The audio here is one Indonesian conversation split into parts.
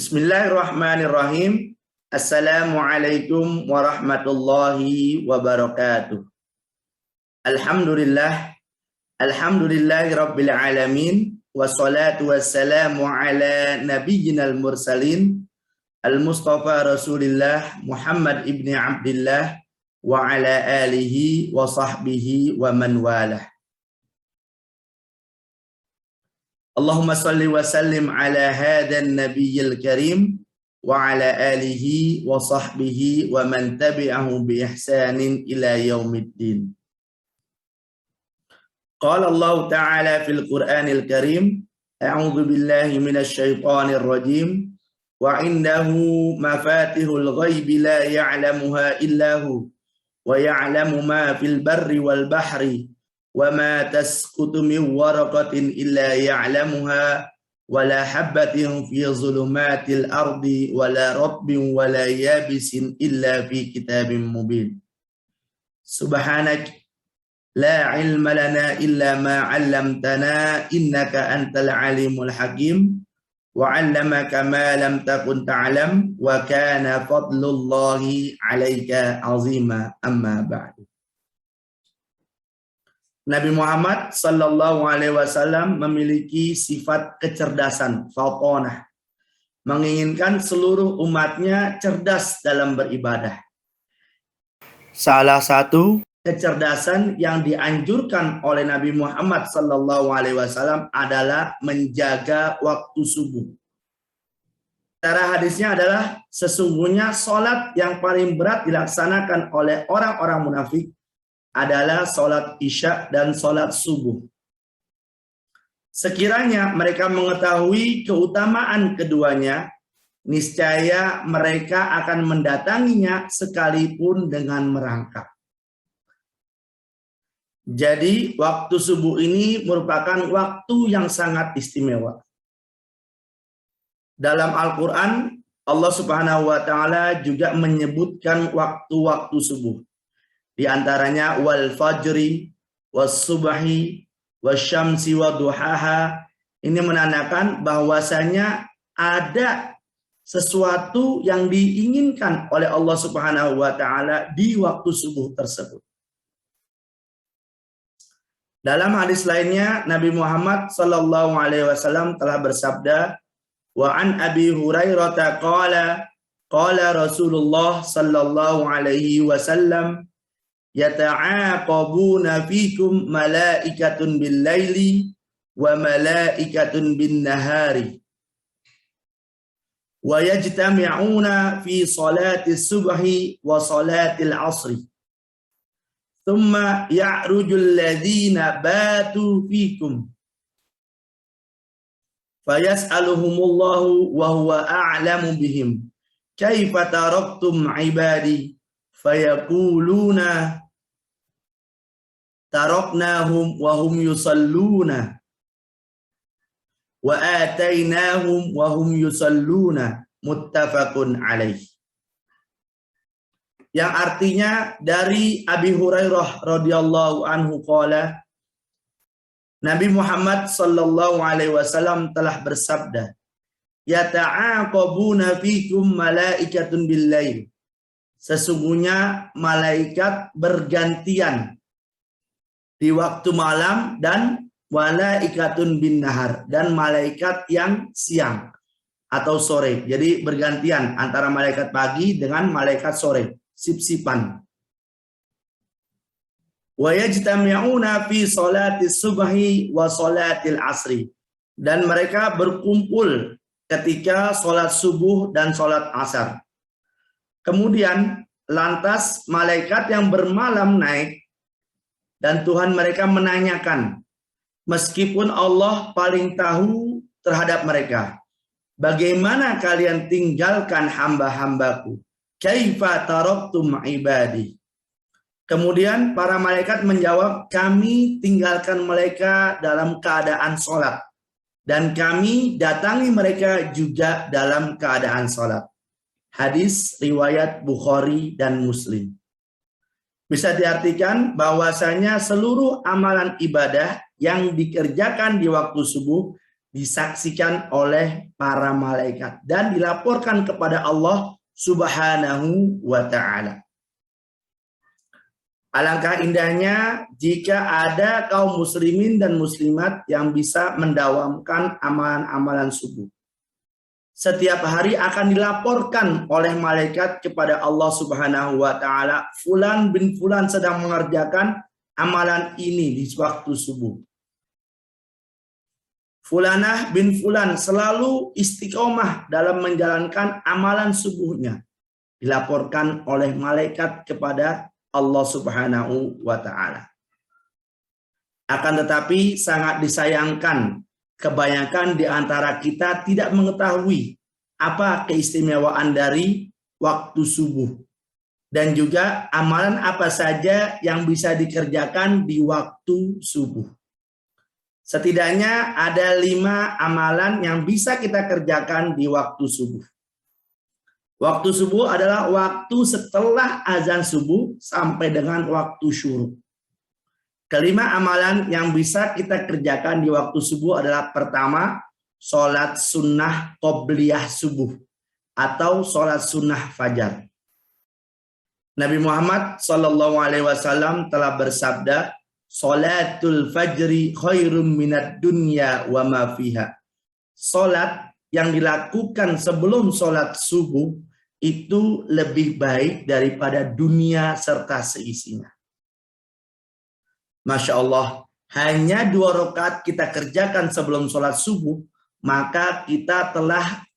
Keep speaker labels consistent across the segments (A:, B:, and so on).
A: Bismillahirrahmanirrahim. Assalamualaikum warahmatullahi wabarakatuh. Alhamdulillahi rabbil alamin. Wassalatu wassalamu ala nabiyyinal mursalin. Al-Mustafa Rasulillah Muhammad ibni Abdillah wa ala alihi wa sahbihi wa man walah. Allahumma salli wa sallim ala hadan nabiyyil karim wa ala alihi wa sahbihi wa man tabi'ahu bi ihsanin ila yaumiddin. Qala Allah Ta'ala fil Qur'anil Karim, a'udzu billahi minasy syaithanir rajim, wa indahu mafatihul ghaibi la ya'lamuha illa hu wa ya'lamu ma fil barri wal bahri wa ma tasqutu min waraqatin illa ya'lamuha wa la habbatin fi zulumatil ardi wa la rabbin wa la yabisin illa fi kitabim mubin. Subhanak la ilma lana illa ma 'allamtana innaka antal alimul hakim wa 'allamaka ma lam takun ta'lam wa kana fadlullahi 'alaika 'azima amma ba'du. Nabi Muhammad sallallahu alaihi wasallam memiliki sifat kecerdasan, fatonah, menginginkan seluruh umatnya cerdas dalam beribadah. Salah satu kecerdasan yang dianjurkan oleh Nabi Muhammad sallallahu alaihi wasallam adalah menjaga waktu subuh. Cara hadisnya adalah sesungguhnya sholat yang paling berat dilaksanakan oleh orang-orang munafik adalah sholat isya dan sholat subuh. Sekiranya mereka mengetahui keutamaan keduanya, niscaya mereka akan mendatanginya sekalipun dengan merangkak. Jadi waktu subuh ini merupakan waktu yang sangat istimewa. Dalam Al-Quran, Allah Subhanahu wa Ta'ala juga menyebutkan waktu-waktu subuh. Di antaranya wal fajri was subhi wasyamsi waduhaha. Ini menandakan bahwasanya ada sesuatu yang diinginkan oleh Allah Subhanahu wa Ta'ala di waktu subuh tersebut. Dalam hadis lainnya Nabi Muhammad sallallahu alaihi wasallam telah bersabda, wa an Abi Hurairah qala Rasulullah sallallahu alaihi wasallam, yata'aqabuna fikum malaikatun bil laili wa malaikatun bin nahari wa yajtami'una fi salati subhi wa salati al-'asri thumma ya'rujul ladzina batu fikum fayas'aluhumullahu wa huwa a'lamu bihim kaifa taraktum 'ibadi fayaquluna taraknahum wa hum yusalluna wa atainahum wa hum yusalluna, muttafaqun alaih. Yang artinya dari Abi Hurairah radhiyallahu anhu qala, Nabi Muhammad sallallahu alaihi wasallam telah bersabda, yata'aqabuna fikum malaikatun bil lail. Sesungguhnya malaikat bergantian di waktu malam dan malaikatun bin nahar, dan malaikat yang siang atau sore. Jadi bergantian antara malaikat pagi dengan malaikat sore, sip-sipan. Wa yajtami'una fi salati subhi wa salatil asri. Dan mereka berkumpul ketika sholat subuh dan sholat asar. Kemudian lantas malaikat yang bermalam naik dan Tuhan mereka menanyakan, meskipun Allah paling tahu terhadap mereka, bagaimana kalian tinggalkan hamba-hambaku? Kaifa taraktum ibadi? Kemudian para malaikat menjawab, kami tinggalkan mereka dalam keadaan sholat dan kami datangi mereka juga dalam keadaan sholat. Hadis riwayat Bukhari dan Muslim. Bisa diartikan bahwasanya seluruh amalan ibadah yang dikerjakan di waktu subuh disaksikan oleh para malaikat dan dilaporkan kepada Allah Subhanahu wa ta'ala. Alangkah indahnya jika ada kaum muslimin dan muslimat yang bisa mendawamkan amalan-amalan subuh. Setiap hari akan dilaporkan oleh malaikat kepada Allah Subhanahu wa ta'ala, fulan bin fulan sedang mengerjakan amalan ini di waktu subuh. Fulanah bin fulan selalu istiqomah dalam menjalankan amalan subuhnya. Dilaporkan oleh malaikat kepada Allah Subhanahu wa ta'ala. Akan tetapi sangat disayangkan, kebanyakan di antara kita tidak mengetahui apa keistimewaan dari waktu subuh. Dan juga amalan apa saja yang bisa dikerjakan di waktu subuh. Setidaknya ada 5 amalan yang bisa kita kerjakan di waktu subuh. Waktu subuh adalah waktu setelah azan subuh sampai dengan waktu syuruk. Kelima amalan yang bisa kita kerjakan di waktu subuh adalah pertama, sholat sunnah qobliyah subuh atau sholat sunnah fajar. Nabi Muhammad SAW telah bersabda, sholatul fajri khairum minad dunya wa ma fiha. Sholat yang dilakukan sebelum sholat subuh itu lebih baik daripada dunia serta seisinya. Masya Allah, hanya 2 rakaat kita kerjakan sebelum sholat subuh, maka kita telah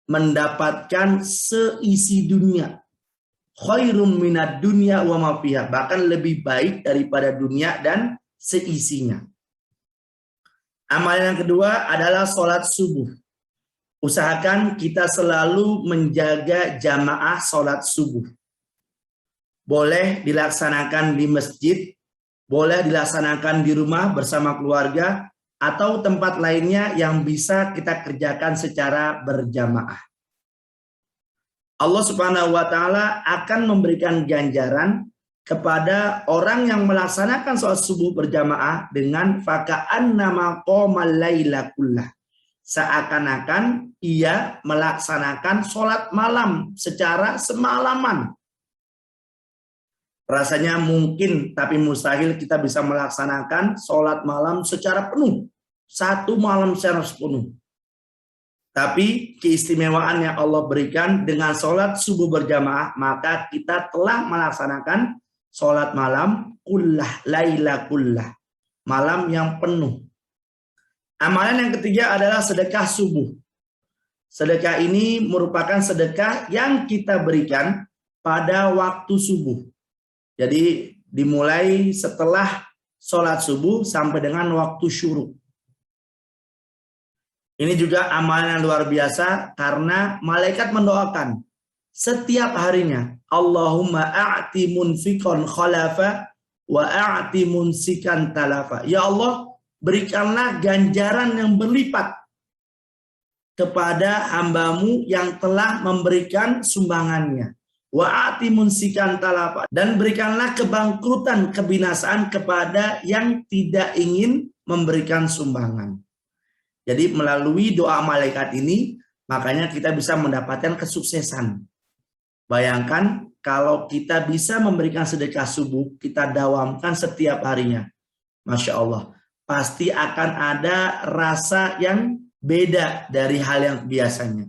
A: mendapatkan seisi dunia. Khairum minad dunya wa ma fiha, bahkan lebih baik daripada dunia dan seisinya. Amalan yang kedua adalah sholat subuh. Usahakan kita selalu menjaga jamaah sholat subuh. Boleh dilaksanakan di masjid, boleh dilaksanakan di rumah bersama keluarga, atau tempat lainnya yang bisa kita kerjakan secara berjamaah. Allah Subhanahu wa ta'ala akan memberikan ganjaran kepada orang yang melaksanakan sholat subuh berjamaah dengan faka'annama qomal laila kullah. Seakan-akan ia melaksanakan sholat malam secara semalaman. Rasanya mungkin tapi mustahil kita bisa melaksanakan sholat malam secara penuh. 1 malam secara penuh. Tapi keistimewaan yang Allah berikan dengan sholat subuh berjamaah, maka kita telah melaksanakan sholat malam kullah, laila kullah. Malam yang penuh. Amalan yang ketiga adalah sedekah subuh. Sedekah ini merupakan sedekah yang kita berikan pada waktu subuh. Jadi dimulai setelah sholat subuh sampai dengan waktu syuruk. Ini juga amalan yang luar biasa karena malaikat mendoakan setiap harinya. Allahumma a'ti munfiqan khalafa wa a'ti munsikan talafa. Ya Allah, berikanlah ganjaran yang berlipat kepada hambamu yang telah memberikan sumbangannya. Wa'ati munsikan talafa, dan berikanlah kebangkrutan, kebinasaan kepada yang tidak ingin memberikan sumbangan. Jadi melalui doa malaikat ini, makanya kita bisa mendapatkan kesuksesan. Bayangkan kalau kita bisa memberikan sedekah subuh, kita dawamkan setiap harinya. Masya Allah, pasti akan ada rasa yang beda dari hal yang biasanya.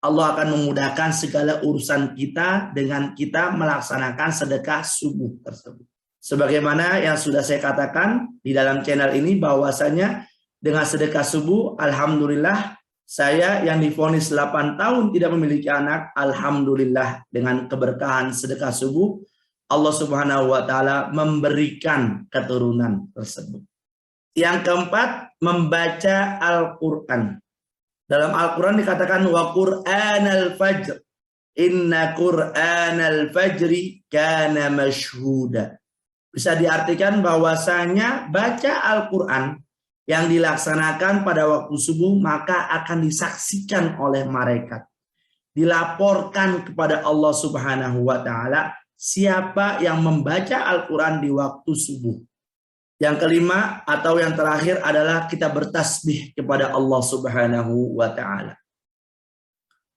A: Allah akan memudahkan segala urusan kita dengan kita melaksanakan sedekah subuh tersebut. Sebagaimana yang sudah saya katakan di dalam channel ini, bahwasanya dengan sedekah subuh, alhamdulillah, saya yang divonis 8 tahun tidak memiliki anak, alhamdulillah dengan keberkahan sedekah subuh, Allah Subhanahu wa ta'ala memberikan keturunan tersebut. Yang keempat, membaca Al-Quran. Dalam Al-Quran dikatakan wa Qur'anal fajr, inna Qur'anal fajri kana mashhuda. Bisa diartikan bahwasanya baca Al-Quran yang dilaksanakan pada waktu subuh maka akan disaksikan oleh malaikat. Dilaporkan kepada Allah Subhanahu wa ta'ala siapa yang membaca Al-Quran di waktu subuh. Yang kelima atau yang terakhir adalah kita bertasbih kepada Allah Subhanahu wa taala.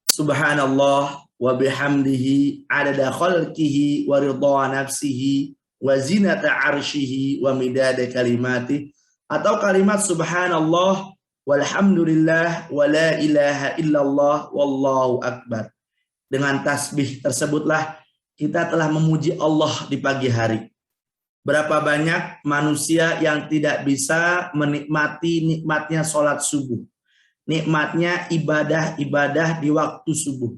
A: Subhanallah wa bihamdihi adada khalqihi wa ridha nafsihi wa zinata arsyihi wa midada kalimatihi, atau kalimat subhanallah walhamdulillah wa la ilaha illallah wallahu akbar. Dengan tasbih tersebutlah kita telah memuji Allah di pagi hari. Berapa banyak manusia yang tidak bisa menikmati nikmatnya sholat subuh, nikmatnya ibadah-ibadah di waktu subuh.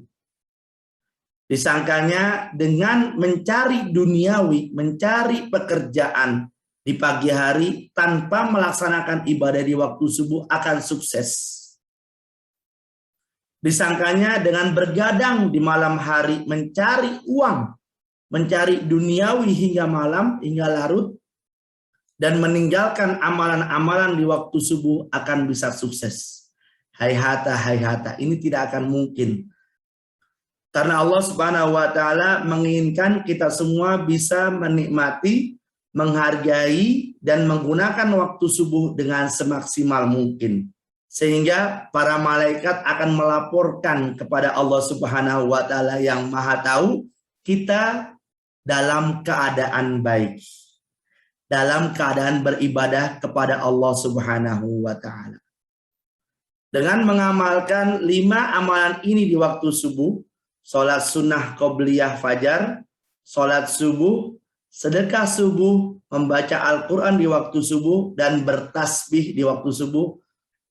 A: Disangkanya dengan mencari duniawi, mencari pekerjaan di pagi hari tanpa melaksanakan ibadah di waktu subuh akan sukses. Disangkanya dengan bergadang di malam hari mencari uang, mencari duniawi hingga malam, hingga larut, dan meninggalkan amalan-amalan di waktu subuh akan bisa sukses. Hayhata, hayhata, ini tidak akan mungkin. Karena Allah Subhanahu wa taala menginginkan kita semua bisa menikmati, menghargai, dan menggunakan waktu subuh dengan semaksimal mungkin. Sehingga para malaikat akan melaporkan kepada Allah Subhanahu wa taala yang Maha Tahu, kita dalam keadaan baik, dalam keadaan beribadah kepada Allah Subhanahu wa taala. Dengan mengamalkan 5 amalan ini di waktu subuh, sholat sunnah qobliyah fajar, sholat subuh, sedekah subuh, membaca Al-Quran di waktu subuh, dan bertasbih di waktu subuh,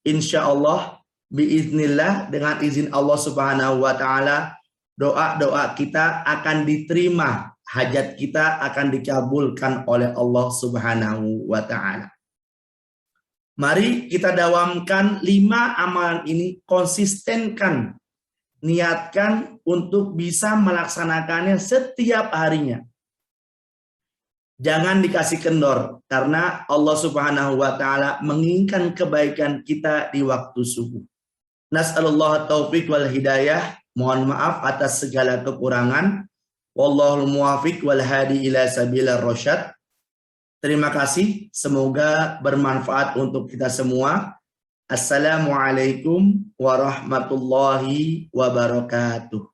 A: insya Allah, biiznillah, dengan izin Allah Subhanahu wa taala, doa-doa kita akan diterima, hajat kita akan dikabulkan oleh Allah Subhanahu wa taala. Mari kita dawamkan 5 amalan ini, konsistenkan, niatkan untuk bisa melaksanakannya setiap harinya. Jangan dikasih kendor, karena Allah Subhanahu wa taala menginginkan kebaikan kita di waktu subuh. Nas'alullah taufiq wal hidayah. Mohon maaf atas segala kekurangan. Wallahul muwafiq wal hadi ila sabilir rasyad. Terima kasih, semoga bermanfaat untuk kita semua. Assalamualaikum warahmatullahi wabarakatuh.